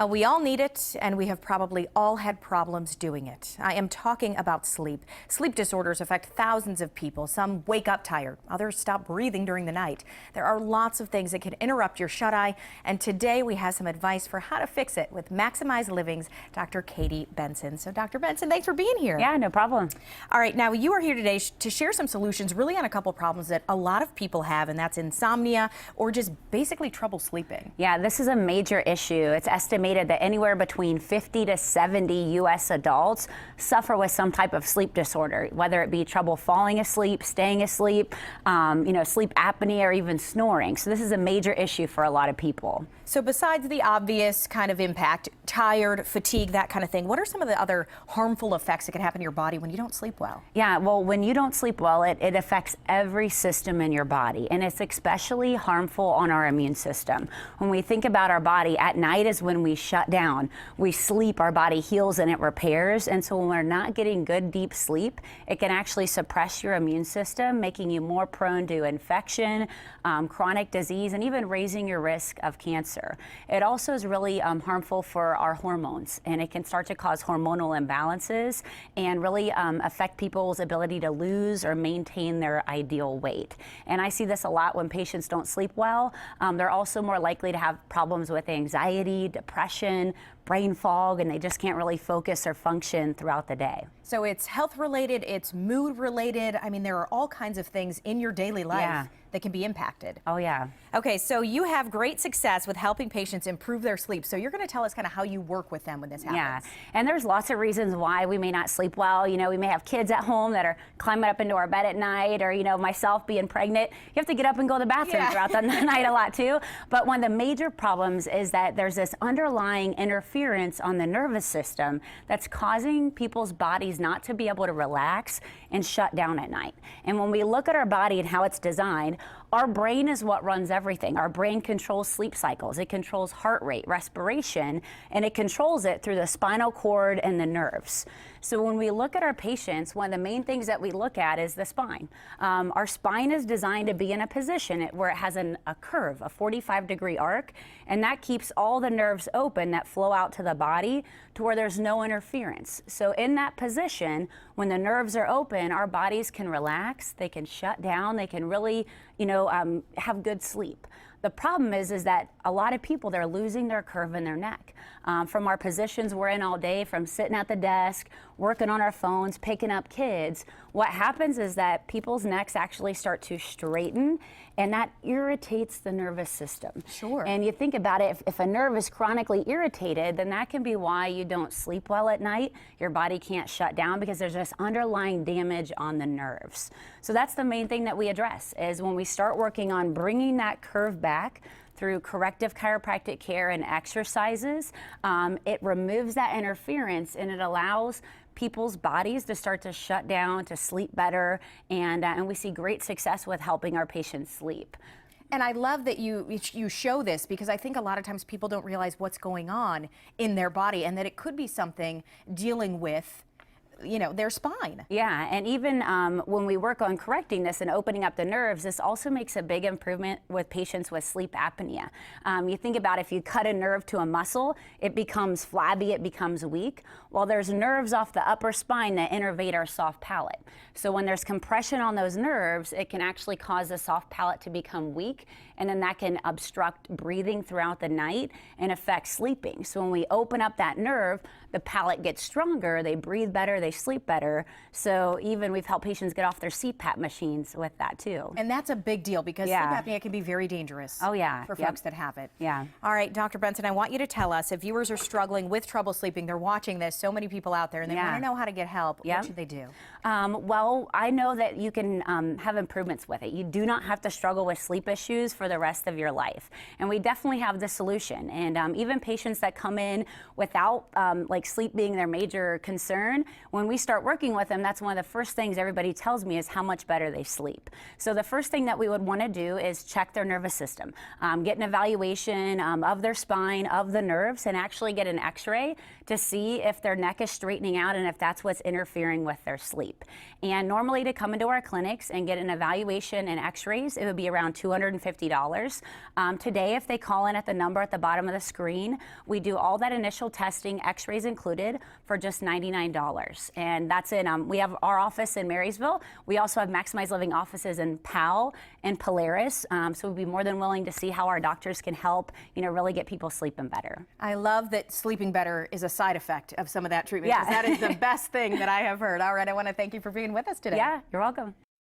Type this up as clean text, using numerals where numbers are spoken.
We all need it, and we have probably all had problems doing it. I am talking about sleep. Sleep disorders affect thousands of people. Some wake up tired, others stop breathing during the night. There are lots of things that can interrupt your shut-eye, and today we have some advice for how to fix it with Maximize Living's Dr. Katie Benson. So, Dr. Benson, thanks for being here. Yeah, no problem. All right, now you are here today to share some solutions really on a couple problems that a lot of people have, and that's insomnia or just basically trouble sleeping. Yeah, this is a major issue. It's estimated that anywhere between 50 to 70 U.S. adults suffer with some type of sleep disorder, whether it be trouble falling asleep, staying asleep, sleep apnea, or even snoring. So this is a major issue for a lot of people. So besides the obvious kind of impact, tired, fatigue, that kind of thing, what are some of the other harmful effects that can happen to your body when you don't sleep well? Yeah, well, when you don't sleep well, it affects every system in your body, and it's especially harmful on our immune system. When we think about our body, at night is when we shut down. We sleep, our body heals and it repairs, and so when we're not getting good deep sleep, it can actually suppress your immune system, making you more prone to infection, chronic disease, and even raising your risk of cancer. It also is really harmful for our hormones, and it can start to cause hormonal imbalances and really affect people's ability to lose or maintain their ideal weight. And I see this a lot when patients don't sleep well. They're also more likely to have problems with anxiety, depression, brain fog, and they just can't really focus or function throughout the day. So it's health related, it's mood related. I mean, there are all kinds of things in your daily life that can be impacted. Oh, yeah. Okay, so you have great success with helping patients improve their sleep. So you're going to tell us kind of how you work with them when this happens. Yeah, and there's lots of reasons why we may not sleep well. You know, we may have kids at home that are climbing up into our bed at night, or, myself being pregnant. You have to get up and go to the bathroom throughout the night a lot too. But one of the major problems is that there's this underlying interference on the nervous system that's causing people's bodies not to be able to relax and shut down at night. And when we look at our body and how it's designed, our brain is what runs everything. Our brain controls sleep cycles. It controls heart rate, respiration, and it controls it through the spinal cord and the nerves. So when we look at our patients, one of the main things that we look at is the spine. Our spine is designed to be in a position where it has a curve, a 45-degree arc, and that keeps all the nerves open that flow out to the body to where there's no interference. So in that position, when the nerves are open, our bodies can relax, they can shut down, they can really, have good sleep. The problem is that a lot of people, they're losing their curve in their neck. From our positions we're in all day, from sitting at the desk, working on our phones, picking up kids, what happens is that people's necks actually start to straighten, and that irritates the nervous system. Sure. And you think about it, if a nerve is chronically irritated, then that can be why you don't sleep well at night. Your body can't shut down because there's this underlying damage on the nerves. So that's the main thing that we address, is when we start working on bringing that curve back through corrective chiropractic care and exercises, it removes that interference and it allows people's bodies to start to shut down, to sleep better, and we see great success with helping our patients sleep. And I love that you show this, because I think a lot of times people don't realize what's going on in their body, and that it could be something dealing with their spine. Yeah, and even when we work on correcting this and opening up the nerves, this also makes a big improvement with patients with sleep apnea. You think about if you cut a nerve to a muscle, it becomes flabby, it becomes weak. Well, there's nerves off the upper spine that innervate our soft palate. So when there's compression on those nerves, it can actually cause the soft palate to become weak, and then that can obstruct breathing throughout the night and affect sleeping. So when we open up that nerve, the palate gets stronger, they breathe better, they sleep better. So even we've helped patients get off their CPAP machines with that too. And that's a big deal, because sleep apnea can be very dangerous. Oh, yeah. For folks that have it. Yeah. All right, Dr. Benson, I want you to tell us, if viewers are struggling with trouble sleeping, they're watching this, so many people out there, and they want to know how to get help. What should they do? Well, I know that you can have improvements with it. You do not have to struggle with sleep issues for the rest of your life. And we definitely have the solution. And even patients that come in without sleep being their major concern, when we start working with them, that's one of the first things everybody tells me is how much better they sleep. So the first thing that we would want to do is check their nervous system, get an evaluation of their spine, of the nerves, and actually get an x-ray to see if their neck is straightening out and if that's what's interfering with their sleep. And normally to come into our clinics and get an evaluation and x-rays, it would be around $250. Today, if they call in at the number at the bottom of the screen, we do all that initial testing, x-rays included, for just $99. And that's in, we have our office in Marysville. We also have Maximize Living offices in Powell and Polaris. So we'd be more than willing to see how our doctors can help, really get people sleeping better. I love that sleeping better is a side effect of some of that treatment. Yeah. 'Cause that is the best thing that I have heard. All right, I want to thank you for being with us today. Yeah, you're welcome.